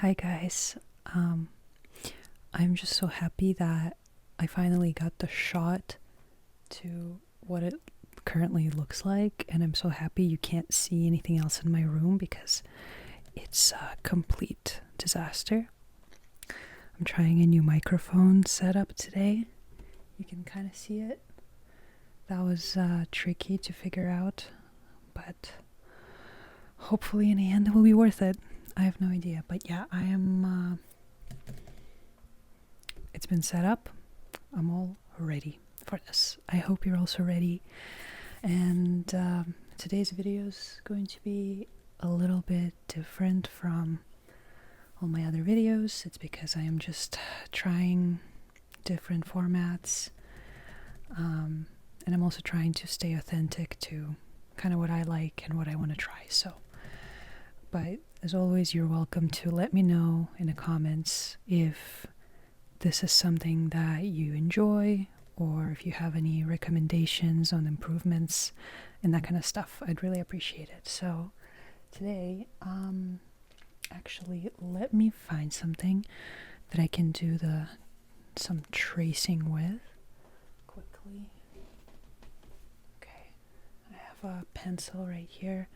Hi guys. I'm just so happy that I finally got the shot to what it currently looks like, and I'm so happy you can't see anything else in my room because it's a complete disaster. I'm trying a new microphone setup today. You can kind of see it. That was tricky to figure out, but hopefully in the end it will be worth it. I have no idea, but yeah, I am it's been set up. I'm all ready for this. I hope you're also ready. And today's video is going to be a little bit different from all my other videos. It's because I am just trying different formats. And I'm also trying to stay authentic to kind of what I like and what I want to try. But as always, you're welcome to let me know in the comments if this is something that you enjoy, or if you have any recommendations on improvements and that kind of stuff. I'd really appreciate it. So today, actually, let me find something that I can do some tracing with quickly. Okay, I have a pencil right here.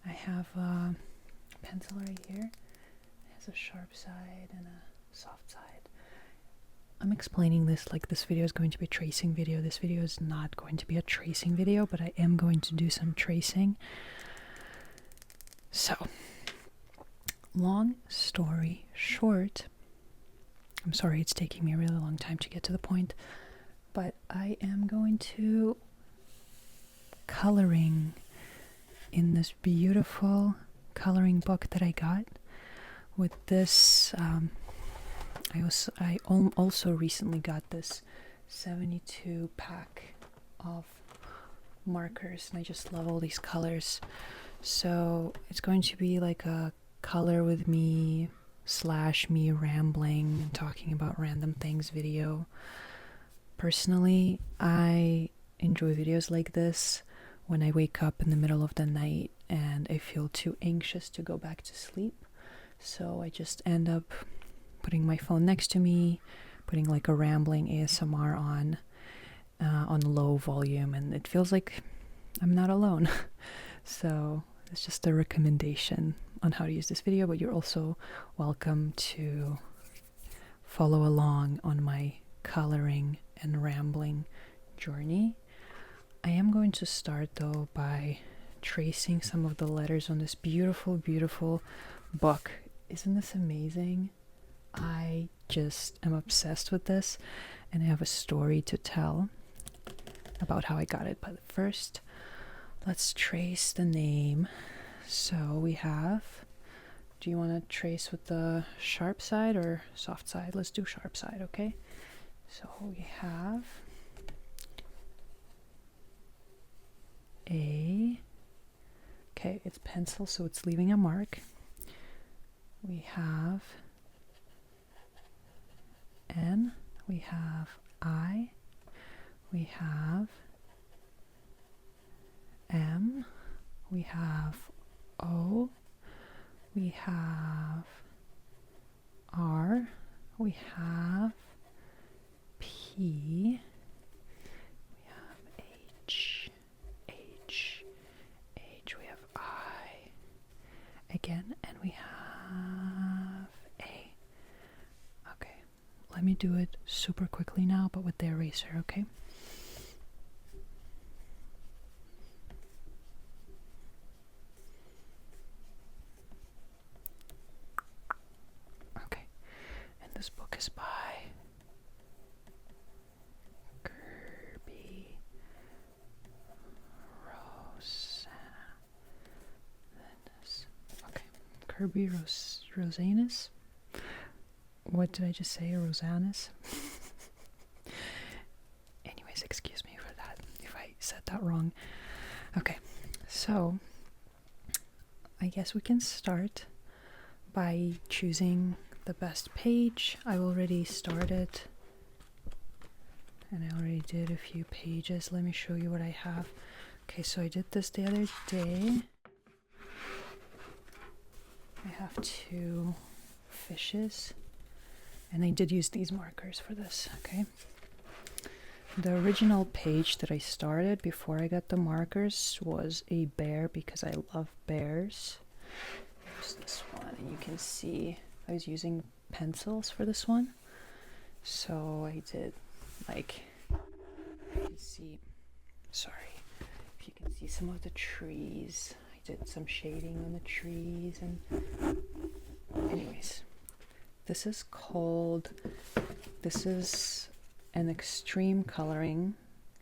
I have a pencil right here. A sharp side and a soft side. I'm explaining this like this video is going to be a tracing video. This video is not going to be a tracing video, but I am going to do some tracing. So, long story short, I'm sorry it's taking me a really long time to get to the point, but I am going to coloring in this beautiful coloring book that I got. With this, I also recently got this 72 pack of markers, and I just love all these colors. So it's going to be like a color with me / me rambling and talking about random things video. Personally, I enjoy videos like this when I wake up in the middle of the night and I feel too anxious to go back to sleep. So I just end up putting my phone next to me, putting like a rambling ASMR on low volume, and it feels like I'm not alone. So it's just a recommendation on how to use this video, but you're also welcome to follow along on my coloring and rambling journey. I am going to start though by tracing some of the letters on this beautiful, beautiful book. Isn't this amazing? I just am obsessed with this, and I have a story to tell about how I got it. But first, let's trace the name. So we have, do you want to trace with the sharp side or soft side? Let's do sharp side, okay? So we have okay, it's pencil, so it's leaving a mark. We have N, we have I, we have M, we have O, we have R, we have P, we have H, we have I again, and we have A. Okay, let me do it super quickly now, but with the eraser, okay? Okay, and this book is by Kirby Rosanus. What did I just say? Rosanus? Anyways, excuse me for that if I said that wrong. Okay, so I guess we can start by choosing the best page. I already started and I already did a few pages. Let me show you what I have. Okay, so I did this the other day. I have 2 fishes, and I did use these markers for this. Okay, the original page that I started before I got the markers was a bear because I love bears. Here's this one, and you can see I was using pencils for this one, so I did like, you can see, sorry if you can see some of the trees. I did some shading on the trees, and anyways, this is an extreme coloring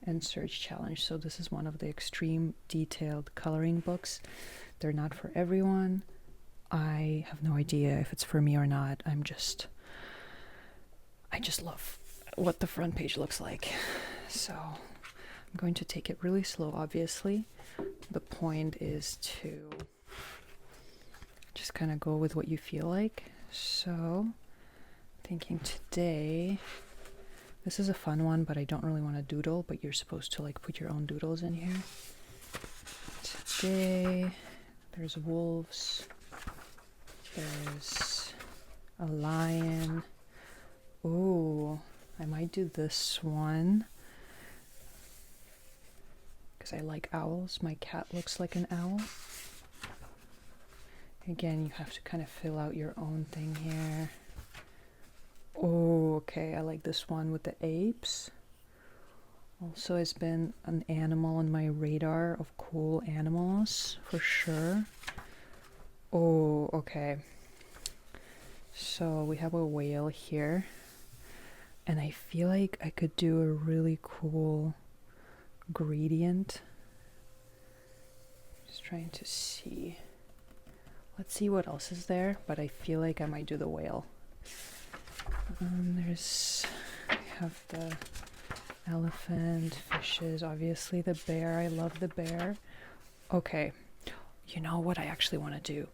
and search challenge. So this is one of the extreme detailed coloring books. They're not for everyone. I have no idea if it's for me or not. I just love what the front page looks like. So I'm going to take it really slow, obviously. The point is to just kind of go with what you feel like. So thinking today, this is a fun one, but I don't really want to doodle, but you're supposed to like put your own doodles in here. Today, there's wolves, there's a lion. Ooh, I might do this one because I like owls. My cat looks like an owl. Again, you have to kind of fill out your own thing here. Oh, okay, I like this one with the apes. Also has been an animal on my radar of cool animals, for sure. Oh, okay. So we have a whale here. And I feel like I could do a really cool gradient. Just trying to see. Let's see what else is there, but I feel like I might do the whale. I have the elephant, fishes, obviously the bear. I love the bear. Okay, you know what I actually want to do?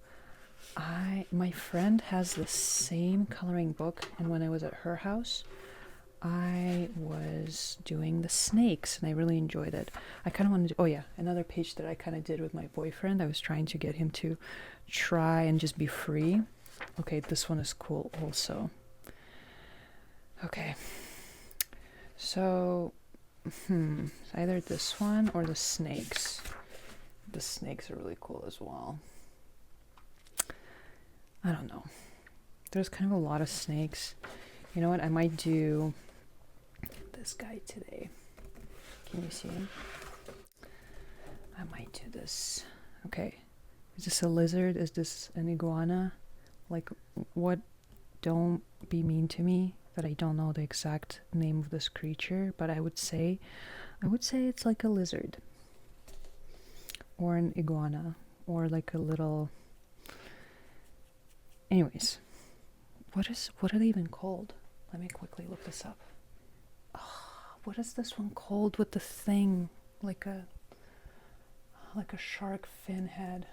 My friend has the same coloring book, and when I was at her house, I was doing the snakes, and I really enjoyed it. I kind of wanted to, oh yeah, another page that I kind of did with my boyfriend. I was trying to get him to try and just be free. Okay, this one is cool also. Okay, so either this one or the snakes. The snakes are really cool as well. I don't know. There's kind of a lot of snakes. You know what? I might do this guy today. Can you see him? I might do this. Okay. Is this a lizard? Is this an iguana? Like, what? Don't be mean to me that I don't know the exact name of this creature, but I would say it's like a lizard or an iguana or like a little. Anyways, what are they even called? Let me quickly look this up. Oh, what is this one called with the thing like a shark fin head?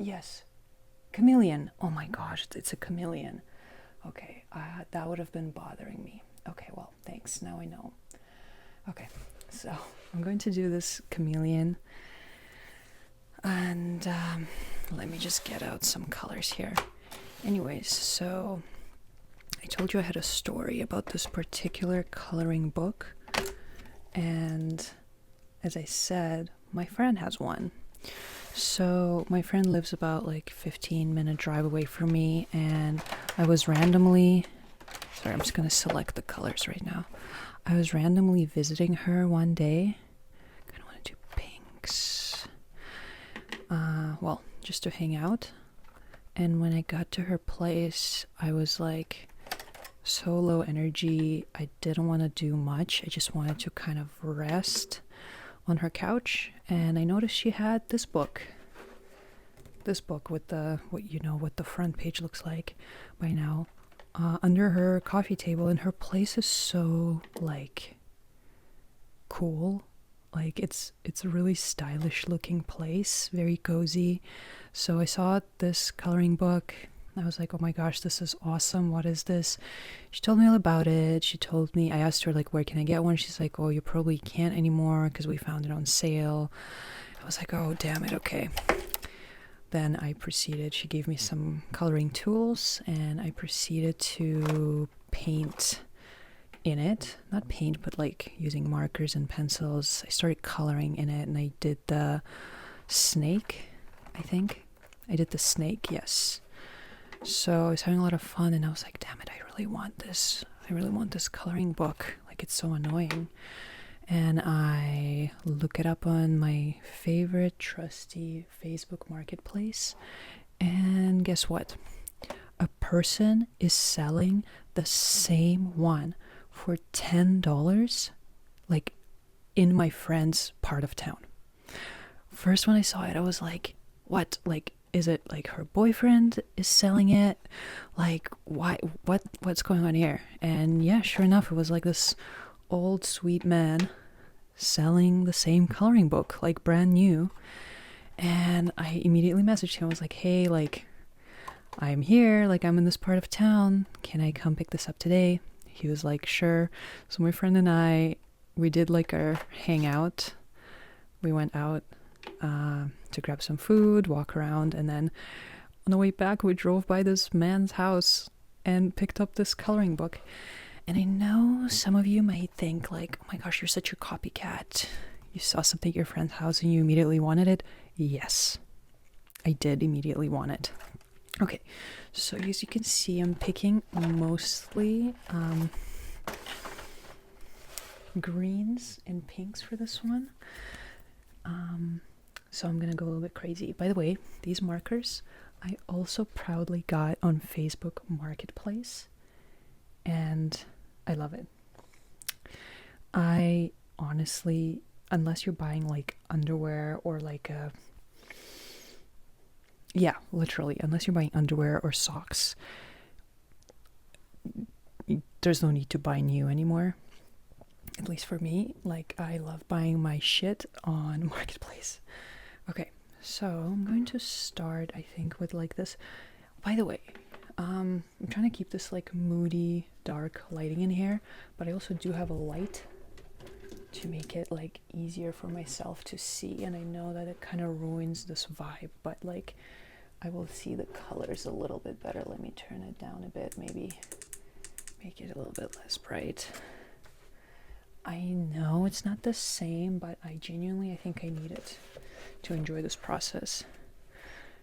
Yes, chameleon. Oh my gosh, it's a chameleon. Okay, that would have been bothering me. Okay, well, thanks. Now I know. Okay, so I'm going to do this chameleon. And let me just get out some colors here. Anyways, so I told you I had a story about this particular coloring book. And as I said, my friend has one. So my friend lives about like 15-minute drive away from me, and I was randomly, sorry, I'm just going to select the colors right now. I was randomly visiting her one day. I kind of want to do pinks. Well, just to hang out. And when I got to her place, I was like so low energy. I didn't want to do much. I just wanted to kind of rest on her couch, and I noticed she had this book with what the front page looks like by now, under her coffee table, and her place is so like cool. Like it's a really stylish looking place, very cozy. So I saw this coloring book. I was like, oh my gosh, this is awesome. What is this? She told me all about it. She told me, I asked her, like, where can I get one? She's like, oh, you probably can't anymore because we found it on sale. I was like, oh, damn it. Okay. Then I proceeded, she gave me some coloring tools and I proceeded to paint in it. Not paint, but like using markers and pencils. I started coloring in it and I did the snake, I think. I did the snake, yes. So I was having a lot of fun and I was like, damn it, I really want this. I really want this coloring book. Like, it's so annoying. And I look it up on my favorite trusty Facebook marketplace. And guess what? A person is selling the same one for $10, like in my friend's part of town. First, when I saw it, I was like, what? Like, is it like her boyfriend is selling it? Like, why? What's going on here? And yeah, sure enough, it was like this old sweet man selling the same coloring book, like brand new. And I immediately messaged him. I was like, hey, like, I'm here, like, I'm in this part of town, can I come pick this up today? He was like, sure. So my friend and I, we did like our hangout. We went out to grab some food, walk around, and then on the way back we drove by this man's house and picked up this coloring book. And I know some of you might think like, oh my gosh, you're such a copycat. You saw something at your friend's house and you immediately wanted it. Yes, I did immediately want it. Okay, so as you can see, I'm picking mostly greens and pinks for this one. So I'm gonna go a little bit crazy. By the way, these markers I also proudly got on Facebook Marketplace, and I love it. I honestly, unless you're buying like underwear or like literally, unless you're buying underwear or socks, there's no need to buy new anymore. At least for me, like, I love buying my shit on Marketplace. Okay, so I'm going to start, I think, with like this. By the way, I'm trying to keep this like moody, dark lighting in here, but I also do have a light to make it like easier for myself to see. And I know that it kind of ruins this vibe, but like, I will see the colors a little bit better. Let me turn it down a bit, maybe make it a little bit less bright. I know it's not the same, but I think I need it to enjoy this process.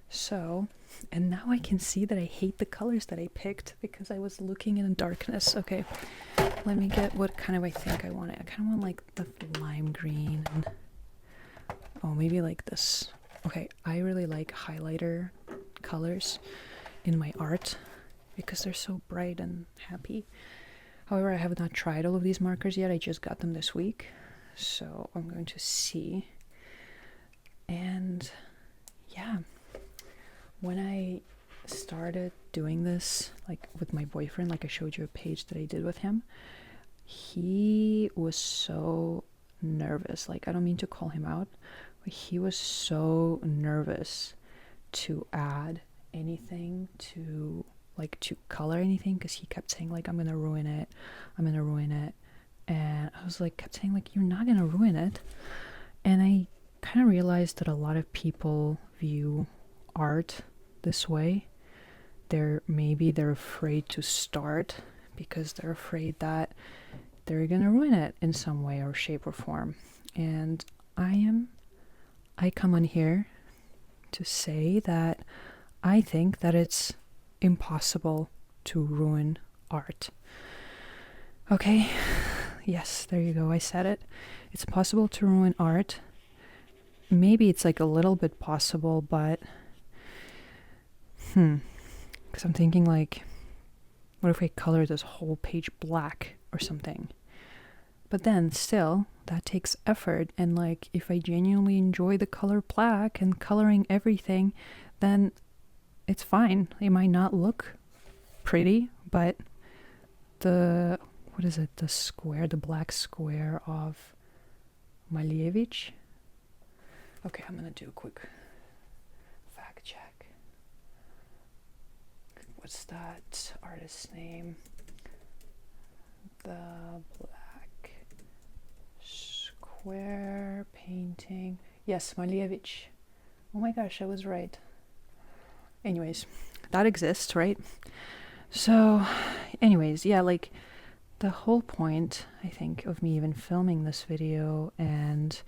So, and now I can see that I hate the colors that I picked because I was looking in darkness. Okay, let me get what kind of I think I want. I kind of want like the lime green and maybe like this. Okay, I really like highlighter colors in my art because they're so bright and happy. However, I have not tried all of these markers yet. I just got them this week. So I'm going to see. And yeah, when I started doing this, like with my boyfriend, like I showed you a page that I did with him, he was so nervous. Like, I don't mean to call him out, but he was so nervous to add anything to color anything, because he kept saying like, I'm gonna ruin it, and I was like, kept saying like, you're not gonna ruin it. And I kind of realized that a lot of people view art this way. They're afraid to start because they're afraid that they're gonna ruin it in some way or shape or form. And I come on here to say that I think that it's impossible to ruin art. Okay, yes, there you go, I said it. It's impossible to ruin art. Maybe it's like a little bit possible, but because I'm thinking like, what if I color this whole page black or something? But then still, that takes effort, and like, if I genuinely enjoy the color black and coloring everything, then it's fine. It might not look pretty, but the black square of Malevich. Okay, I'm gonna do a quick fact check. what's that artist's name? The black square painting. Yes, Malevich. Oh my gosh, I was right. Anyways, that exists, right? So, anyways, yeah, like the whole point, I think, of me even filming this video, and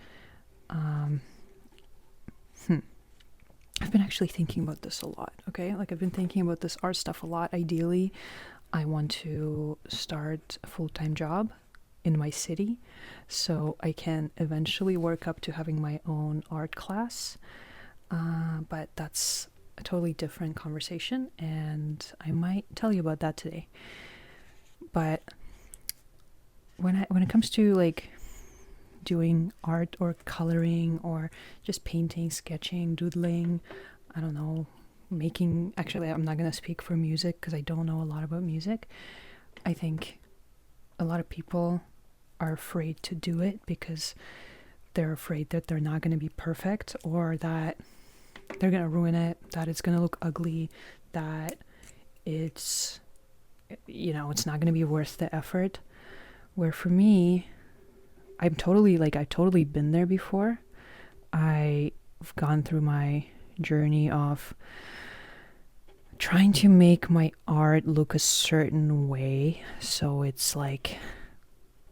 I've been actually thinking about this a lot, okay? Like I've been thinking about this art stuff a lot. Ideally, I want to start a full-time job in my city so I can eventually work up to having my own art class. But that's a totally different conversation, and I might tell you about that today. But when it comes to like doing art or coloring or just painting, sketching, doodling, I don't know, making, actually I'm not going to speak for music because I don't know a lot about music. I think a lot of people are afraid to do it because they're afraid that they're not going to be perfect, or that they're going to ruin it, that it's going to look ugly, that it's, you know, it's not going to be worth the effort. Where for me, I've totally been there before. I've gone through my journey of trying to make my art look a certain way so it's like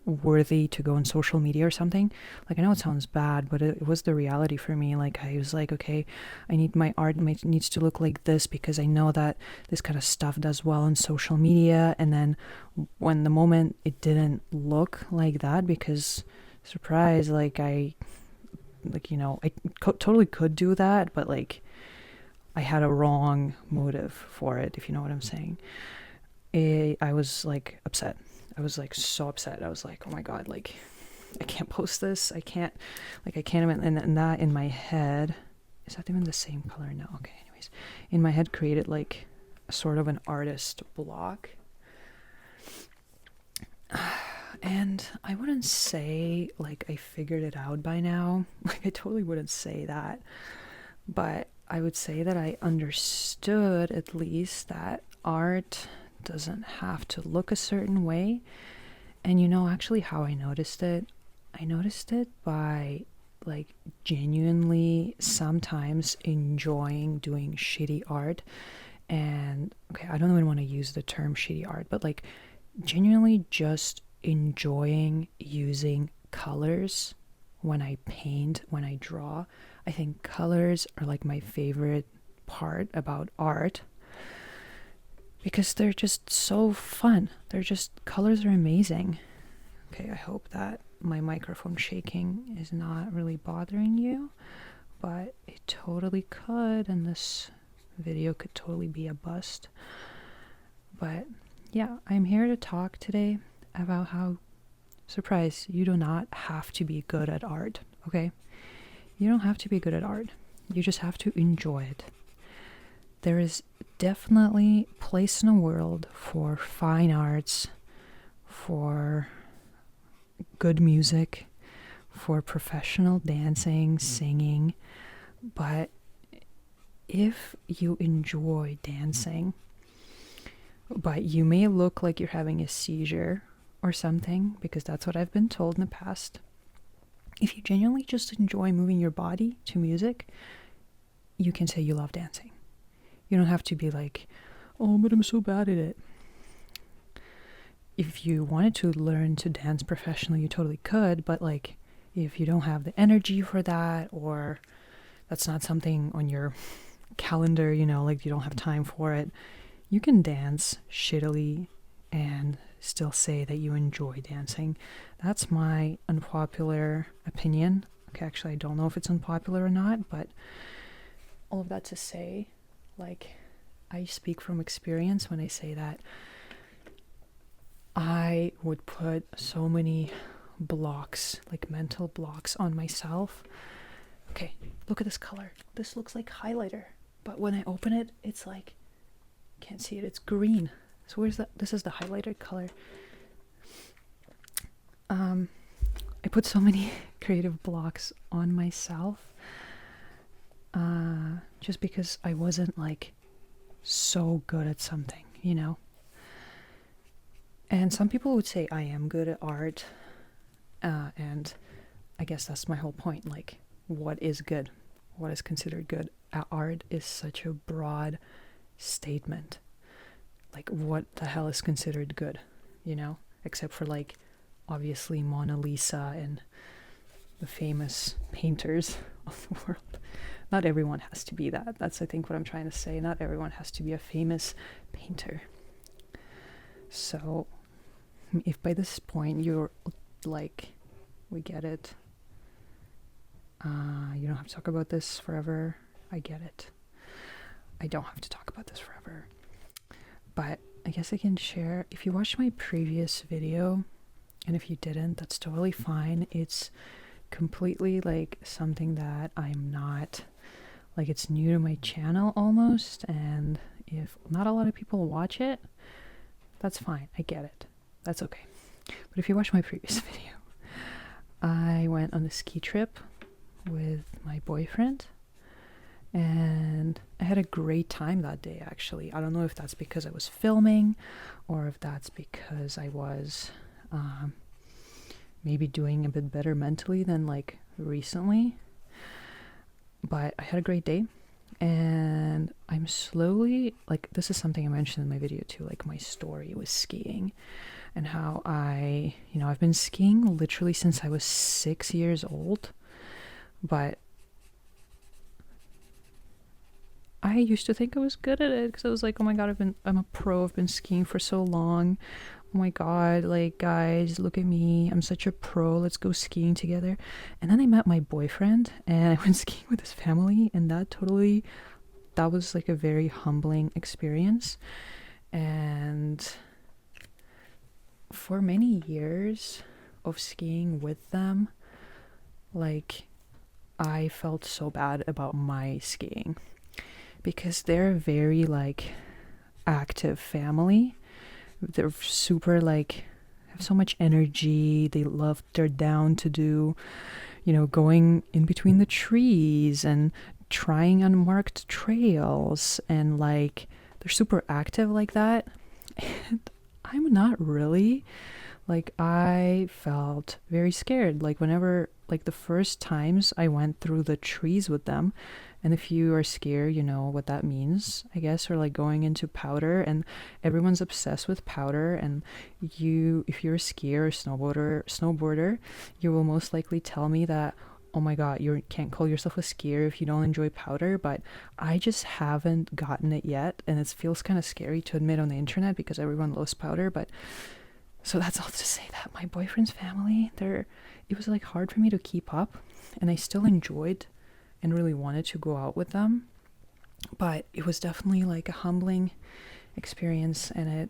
worthy to go on social media or something. Like I know it sounds bad, but it was the reality for me. Like I was like, okay, I need my art needs to look like this because I know that this kind of stuff does well on social media. And then when the moment it didn't look like that, because surprise, like I totally could do that, but like I had a wrong motive for it, if you know what I'm saying. I was like upset. I was like so upset. I was like, oh my God, like I can't post this. I can't even, and that in my head, is that even the same color? No. Okay. Anyways, in my head created like a sort of an artist block. And I wouldn't say like I figured it out by now. Like I totally wouldn't say that. But I would say that I understood at least that art doesn't have to look a certain way. And you know actually how I noticed it? I noticed it by like genuinely sometimes enjoying doing shitty art. And okay, I don't even want to use the term shitty art, but like genuinely just enjoying using colors when I paint, when I draw. I think colors are like my favorite part about art because they're just so fun. Colors are amazing. Okay, I hope that my microphone shaking is not really bothering you, but it totally could, and this video could totally be a bust. But yeah, I'm here to talk today about how, surprise, you do not have to be good at art, okay? You don't have to be good at art. You just have to enjoy it. There is definitely place in the world for fine arts, for good music, for professional dancing, singing. But if you enjoy dancing, but you may look like you're having a seizure or something, because that's what I've been told in the past. If you genuinely just enjoy moving your body to music, you can say you love dancing. You don't have to be like, oh, but I'm so bad at it. If you wanted to learn to dance professionally, you totally could, but like, if you don't have the energy for that, or that's not something on your calendar, you know, like you don't have time for it, you can dance shittily and still say that you enjoy dancing. That's my unpopular opinion. Okay, actually, I don't know if it's unpopular or not, but all of that to say, like, I speak from experience when I say that I would put so many blocks, like mental blocks, on myself. Okay, look at this color. This looks like highlighter, but when I open it, it's like, can't see it, it's green. So where's that? This is the highlighter color. I put so many creative blocks on myself just because I wasn't like so good at something, you know? And some people would say I am good at art, and I guess that's my whole point. Like, what is good? What is considered good? Art is such a broad statement. Like, what the hell is considered good, you know? Except for, like, obviously Mona Lisa and the famous painters of the world. Not everyone has to be that. That's, I think, what I'm trying to say. Not everyone has to be a famous painter. So, if by this point you're like, we get it, you don't have to talk about this forever, I get it. I don't have to talk about this forever. But I guess I can share, if you watched my previous video, and if you didn't, that's totally fine. It's completely like something that I'm not, like, it's new to my channel almost, and if not a lot of people watch it, that's fine. I get it. That's okay. But if you watch my previous video, I went on a ski trip with my boyfriend, and I had a great time that day, actually. I don't know if that's because I was filming, or if that's because I was maybe doing a bit better mentally than like recently. But I had a great day, and I'm slowly, like, this is something I mentioned in my video too, like my story with skiing, and how I've been skiing literally since I was 6 years old. But I used to think I was good at it because I was like, oh my god, I'm a pro, I've been skiing for so long. Oh my god, like, guys, look at me, I'm such a pro, let's go skiing together. And then I met my boyfriend, and I went skiing with his family, and that was like a very humbling experience. And for many years of skiing with them, like, I felt so bad about my skiing, because they're a very, like, active family. They're super, like, have so much energy. They're down to do, going in between the trees and trying unmarked trails, and like, they're super active like that. And I'm not really. Like, I felt very scared, like, whenever, like, the first times I went through the trees with them. And if you are scared, you know what that means, I guess, or like going into powder, and everyone's obsessed with powder. And if you're a skier or snowboarder, you will most likely tell me that, oh my god, you can't call yourself a skier if you don't enjoy powder. But I just haven't gotten it yet, and it feels kind of scary to admit on the internet because everyone loves powder. But so that's all to say that my boyfriend's family, it was like hard for me to keep up, and I still enjoyed and really wanted to go out with them, but it was definitely like a humbling experience. And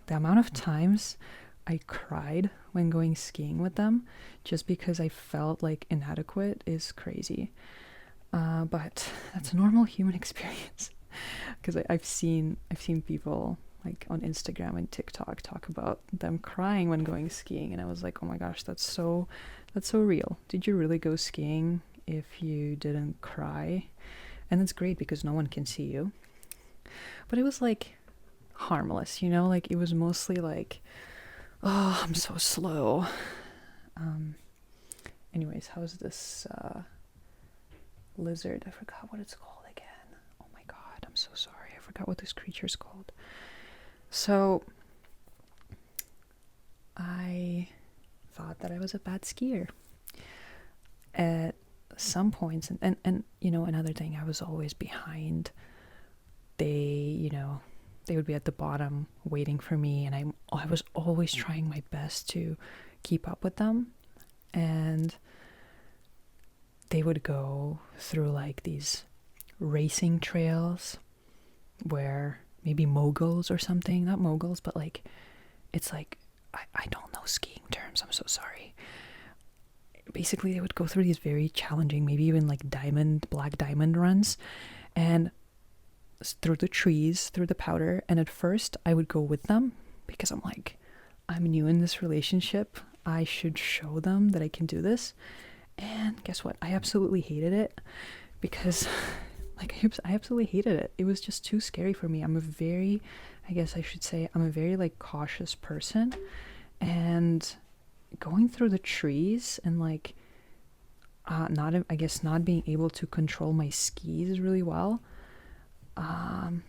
the amount of times I cried when going skiing with them just because I felt like inadequate is crazy. But that's a normal human experience, because I've seen people like on Instagram and TikTok talk about them crying when going skiing, and I was like, oh my gosh, that's so real. Did you really go skiing if you didn't cry? And it's great because no one can see you. But it was like harmless, like, it was mostly like, oh, I'm so slow. Anyways, how's this lizard? I forgot what it's called again. Oh my god, I'm so sorry, I forgot what this creature's called. So I thought that I was a bad skier at some points, and another thing, I was always behind. They would be at the bottom waiting for me, and I was always trying my best to keep up with them. And they would go through like these racing trails where maybe moguls or something, not moguls, but like, it's like, I don't know skiing terms, I'm so sorry. Basically, they would go through these very challenging, maybe even like black diamond runs, and through the trees, through the powder. And at first I would go with them because I'm like, I'm new in this relationship, I should show them that I can do this. And guess what? I absolutely hated it, because Like I absolutely hated it. It was just too scary for me. I'm a very, I guess I should say, I'm a very like cautious person, and going through the trees and like not, I guess, not being able to control my skis really well.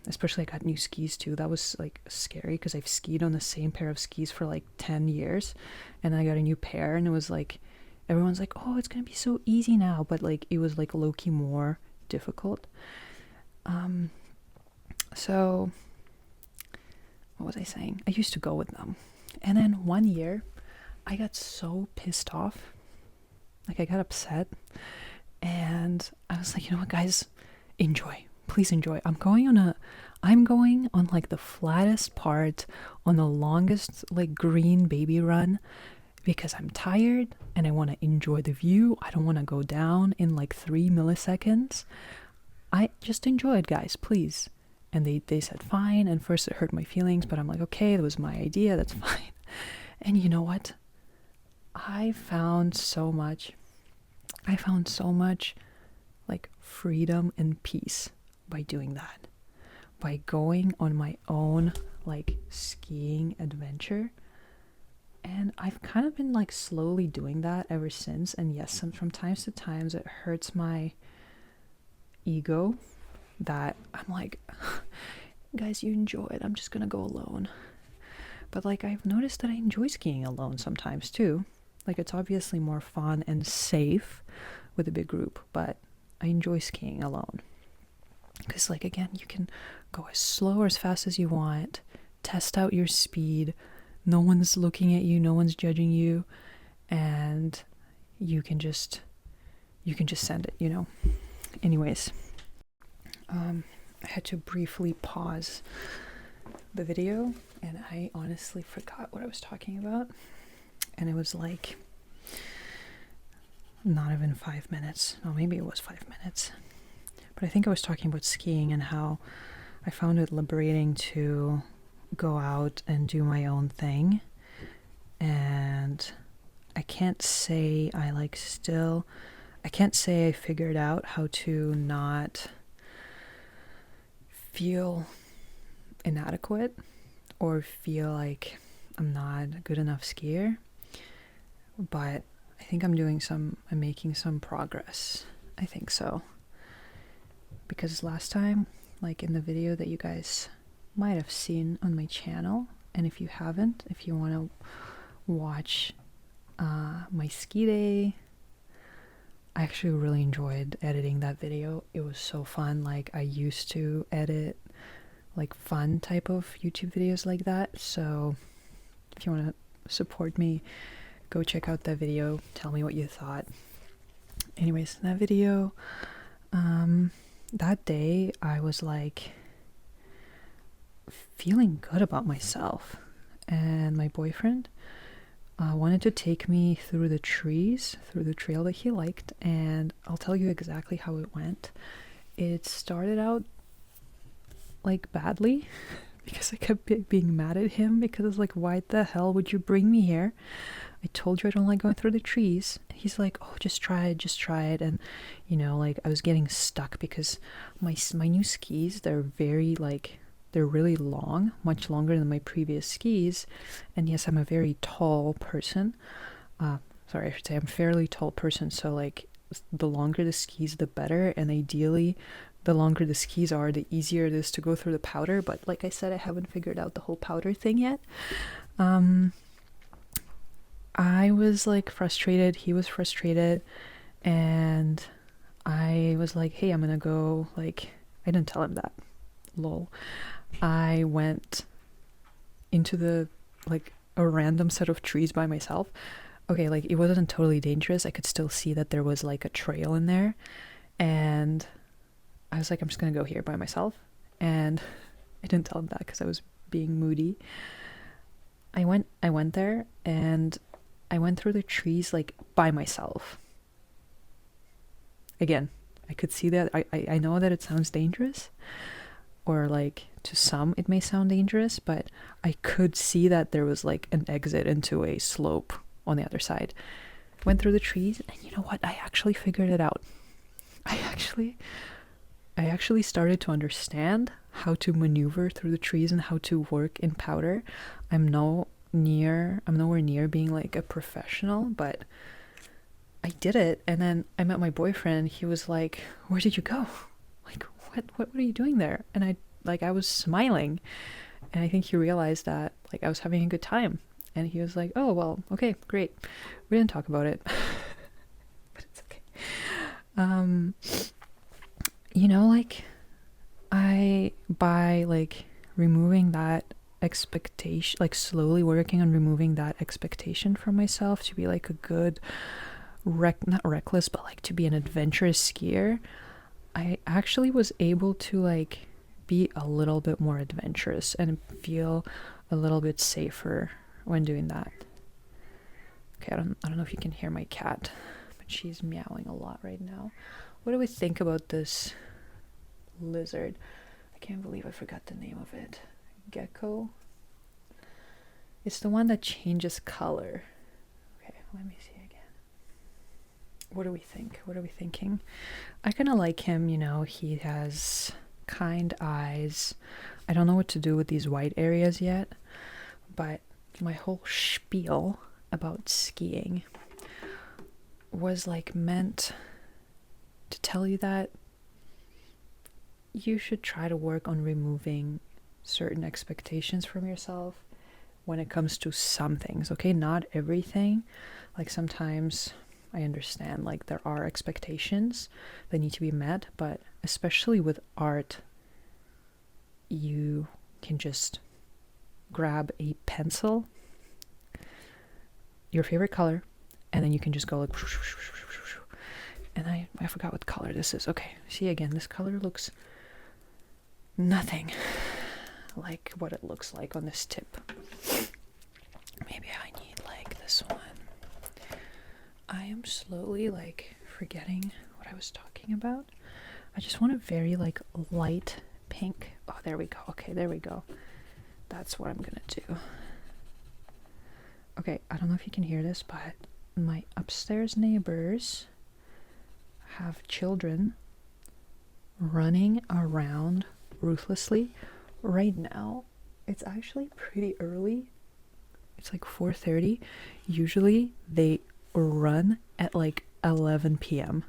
Especially I got new skis too. That was like scary because I've skied on the same pair of skis for like 10 years, and then I got a new pair, and it was like everyone's like, oh, it's gonna be so easy now, but like it was like low-key more difficult. So what was I saying? I used to go with them, and then one year I got so pissed off, like I got upset, and I was like, you know what, guys, enjoy, please enjoy. I'm going on like the flattest part on the longest like green baby run, because I'm tired and I want to enjoy the view. I don't want to go down in like 3 milliseconds. I just enjoy it, guys, please. And they said fine, and first it hurt my feelings, but I'm like, okay, that was my idea, that's fine. And you know what? I found so much like freedom and peace by doing that. By going on my own like skiing adventure. And I've kind of been like slowly doing that ever since. And yes, from times to times it hurts my ego that I'm like, guys, you enjoy it, I'm just gonna go alone. But like I've noticed that I enjoy skiing alone sometimes too. Like it's obviously more fun and safe with a big group, but I enjoy skiing alone. Because like again, you can go as slow or as fast as you want, test out your speed, no one's looking at you, no one's judging you, and you can just send it, you know. Anyways, I had to briefly pause the video, and I honestly forgot what I was talking about, and it was like not even 5 minutes. Oh, maybe it was 5 minutes. But I think I was talking about skiing and how I found it liberating to go out and do my own thing. And I can't say I figured out how to not feel inadequate or feel like I'm not a good enough skier. But I think I'm making some progress. I think so. Because last time, like in the video that you guys might have seen on my channel, and if you haven't, if you want to watch my ski day, I actually really enjoyed editing that video. It was so fun. Like I used to edit like fun type of YouTube videos like that. So if you want to support me, go check out that video. Tell me what you thought. Anyways, that video, that day I was like feeling good about myself, and my boyfriend wanted to take me through the trees, through the trail that he liked, and I'll tell you exactly how it went. It started out like badly because I kept being mad at him because I was like, why the hell would you bring me here? I told you I don't like going through the trees. And he's like, oh, just try it. And you know, like I was getting stuck because my new skis, they're really long, much longer than my previous skis. And yes, I'm a very tall person. I should say I'm a fairly tall person. So like the longer the skis, the better. And ideally, the longer the skis are, the easier it is to go through the powder. But like I said, I haven't figured out the whole powder thing yet. I was like frustrated. He was frustrated. And I was like, hey, I'm gonna go. Like, I didn't tell him that. Lol. I went into a random set of trees by myself. Okay, like it wasn't totally dangerous. I could still see that there was like a trail in there. And I was like, I'm just gonna go here by myself. And I didn't tell him that because I was being moody. I went there, and I went through the trees like by myself. Again, I could see that. I know that it sounds dangerous, or like to some it may sound dangerous, but I could see that there was like an exit into a slope on the other side. Went through the trees, and you know what? I actually figured it out. I actually started to understand how to maneuver through the trees and how to work in powder. I'm nowhere near being like a professional, but I did it. And then I met my boyfriend. He was like, "Where did you go? Like, what are you doing there?" And I was smiling, and I think he realized that like I was having a good time. And he was like, "Oh, well, okay, great." We didn't talk about it, but it's okay. Like by like removing that expectation, like slowly working on removing that expectation from myself to be like a good not reckless, but like to be an adventurous skier, I actually was able to like be a little bit more adventurous and feel a little bit safer when doing that. Okay, I don't know if you can hear my cat, but she's meowing a lot right now. What do we think about this lizard? I can't believe I forgot the name of it. Gecko? It's the one that changes color. Okay, let me see again. What do we think? What are we thinking? I kind of like him, he has kind eyes. I don't know what to do with these white areas yet, but my whole spiel about skiing was like meant to tell you that you should try to work on removing certain expectations from yourself when it comes to some things, okay? Not everything. Like sometimes I understand like there are expectations that need to be met, but especially with art, you can just grab a pencil, your favorite color, and then you can just go like, and I forgot what color this is. Okay, see again, this color looks nothing like what it looks like on this tip. Maybe I need like this one. I am slowly like forgetting what I was talking about. I just want a very like light pink. Oh, there we go. Okay, there we go. That's what I'm gonna do. Okay, I don't know if you can hear this, but my upstairs neighbors have children running around ruthlessly. Right now, it's actually pretty early. It's like 4:30. Usually they run at like 11 p.m.,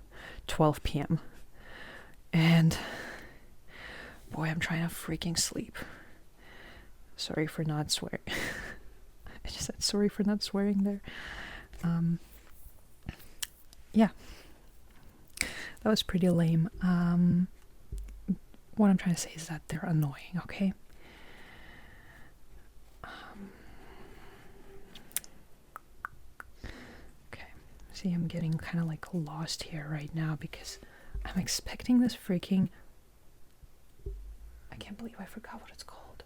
12 p.m. And boy, I'm trying to freaking sleep. Sorry for not swearing. I just said sorry for not swearing there. Yeah. That was pretty lame. What I'm trying to say is that they're annoying, okay? Okay. See, I'm getting kind of like lost here right now because I'm expecting this freaking... I can't believe I forgot what it's called.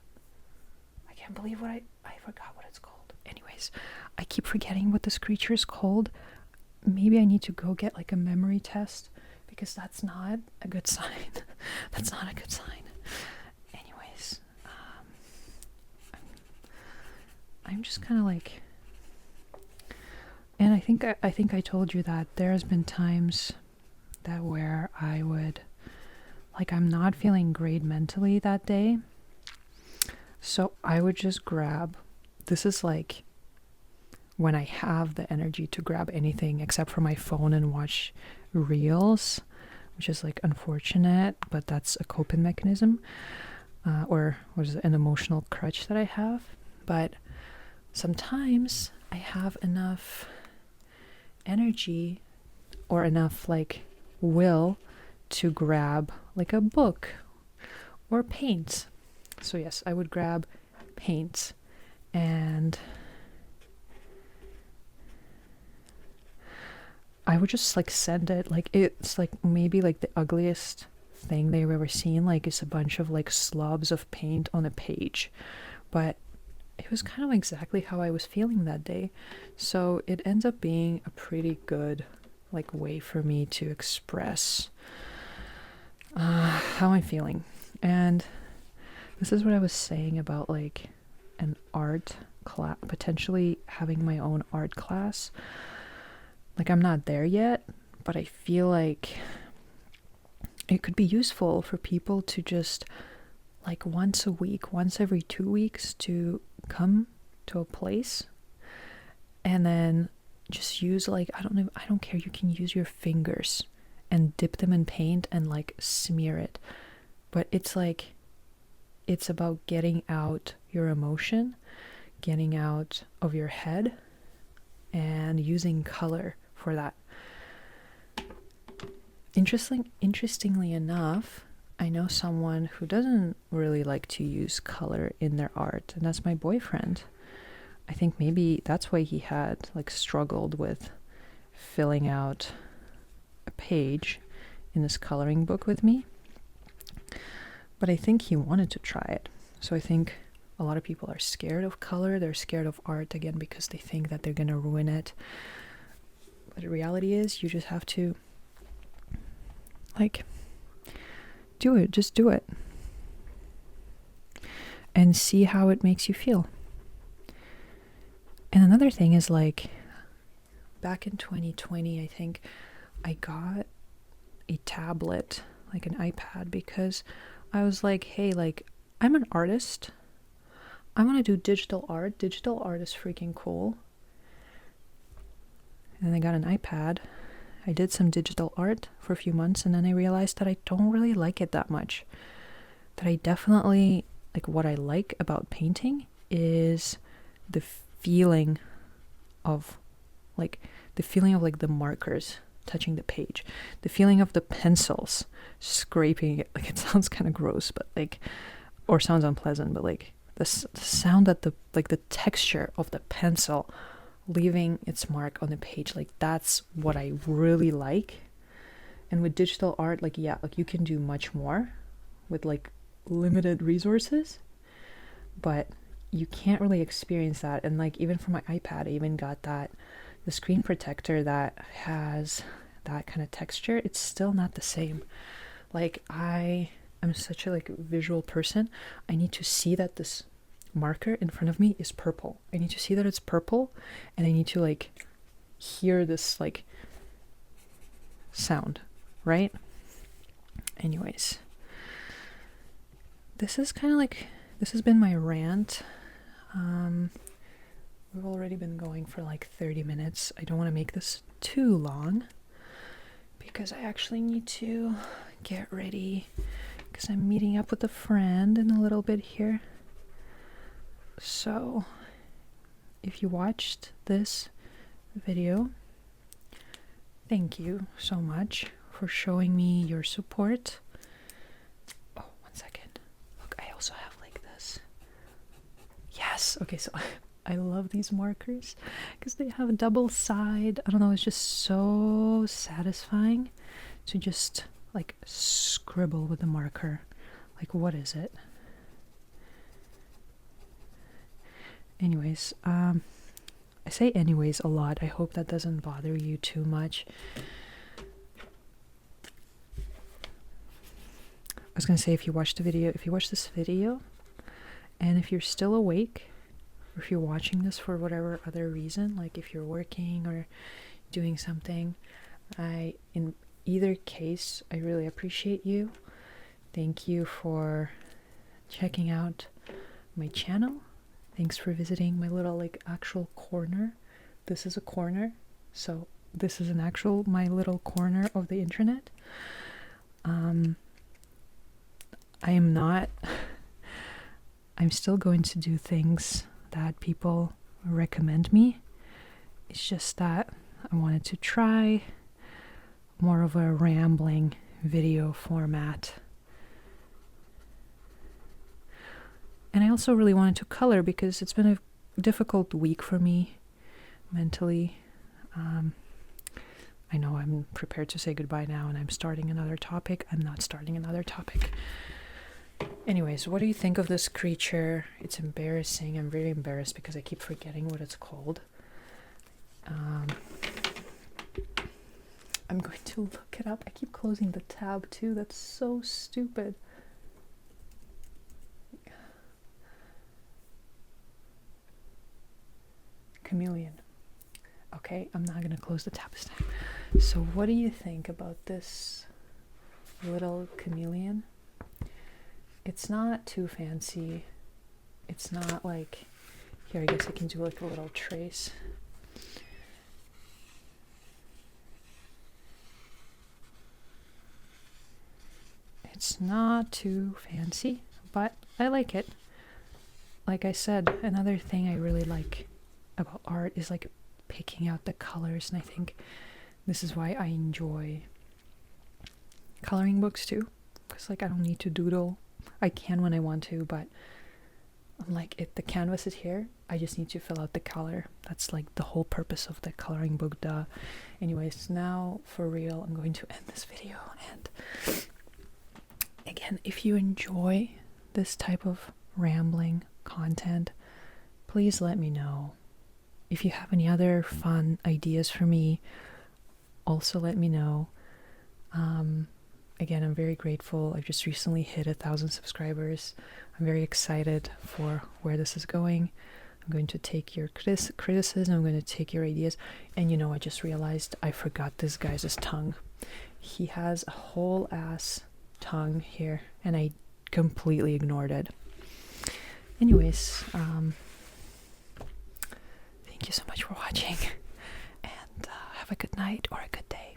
I can't believe I forgot what it's called. Anyways, I keep forgetting what this creature is called. Maybe I need to go get like a memory test because that's not a good sign. That's not a good sign. Anyways, I'm just kind of like, and I think I told you that there has been times that where I would, like, I'm not feeling great mentally that day, so I would just grab, this is like when I have the energy to grab anything except for my phone and watch reels, which is like unfortunate, but that's a coping mechanism, or what is it, an emotional crutch that I have. But sometimes I have enough energy or enough like will to grab like a book or paints. So yes, I would grab paints and I would just like send it, like it's like maybe like the ugliest thing they've ever seen, like it's a bunch of like slobs of paint on a page, but it was kind of exactly how I was feeling that day. So it ends up being a pretty good like way for me to express how I'm feeling. And this is what I was saying about like an art class, potentially having my own art class. Like I'm not there yet, but I feel like it could be useful for people to just like once a week, once every 2 weeks, to come to a place and then just use, like, I don't know, I don't care, you can use your fingers and dip them in paint and like smear it. But it's like, it's about getting out your emotion, getting out of your head, and using color for that. Interestingly enough, I know someone who doesn't really like to use color in their art, and that's my boyfriend. I think maybe that's why he had like struggled with filling out a page in this coloring book with me. But I think he wanted to try it. So I think a lot of people are scared of color. They're scared of art, again, because they think that they're going to ruin it. But the reality is, you just have to, like, do it. Just do it. And see how it makes you feel. And another thing is, like, back in 2020, I think I got a tablet, like an iPad, because I was like, hey, like, I'm an artist. I want to do digital art. Digital art is freaking cool. And then I got an iPad. I did some digital art for a few months, and then I realized that I don't really like it that much. That I definitely, like, what I like about painting is the feeling of, like, the markers touching the page, the feeling of the pencils scraping it. Like, it sounds kind of gross, but like, or sounds unpleasant, but like the sound that the texture of the pencil leaving its mark on the page, like, that's what I really like. And with digital art, like, yeah, like, you can do much more with like limited resources, but you can't really experience that. And like, even for my iPad, I even got the screen protector that has that kind of texture. It's still not the same. Like, I'm such a like visual person. I need to see that this marker in front of me is purple. I need to see that it's purple, and I need to like hear this like sound, right? Anyways, this is kind of like, this has been my rant. We've already been going for like 30 minutes. I don't want to make this too long because I actually need to get ready because I'm meeting up with a friend in a little bit here. So if you watched this video, thank you so much for showing me your support. Oh, 1 second. Look, I also have like this. Yes. Okay, so I love these markers because they have a double side. I don't know, it's just so satisfying to just like scribble with the marker. Like, what is it? Anyways, I say anyways a lot. I hope that doesn't bother you too much. I was gonna say, if you watch this video, and if you're still awake, or if you're watching this for whatever other reason, like if you're working or doing something, in either case, I really appreciate you. Thank you for checking out my channel. Thanks for visiting my little like actual corner. This is a corner, so this is an actual my little corner of the internet. I'm still going to do things that people recommend me. It's just that I wanted to try more of a rambling video format. And I also really wanted to color because it's been a difficult week for me mentally. I know I'm prepared to say goodbye now and I'm starting another topic. I'm not starting another topic. Anyways, what do you think of this creature? It's embarrassing. I'm really embarrassed because I keep forgetting what it's called. I'm going to look it up. I keep closing the tab too. That's so stupid. Chameleon. Okay, I'm not going to close the tab this time. So what do you think about this little chameleon. It's not too fancy. It's not like, here I guess I can do like a little trace. It's not too fancy, but I like it. Like I said, another thing I really like about art is like picking out the colors, and I think this is why I enjoy coloring books too, because like I don't need to doodle. I can when I want to, but I'm like, if the canvas is here, I just need to fill out the color. That's like the whole purpose of the coloring book, duh. Anyways, now for real, I'm going to end this video. And again, if you enjoy this type of rambling content, please let me know. If you have any other fun ideas for me, also let me know. Again, I'm very grateful. I've just recently hit 1,000 subscribers. I'm very excited for where this is going. I'm going to take your criticism. I'm going to take your ideas. And you know, I just realized I forgot this guy's tongue. He has a whole ass tongue here, and I completely ignored it. Anyways, thank you so much for watching, and have a good night or a good day.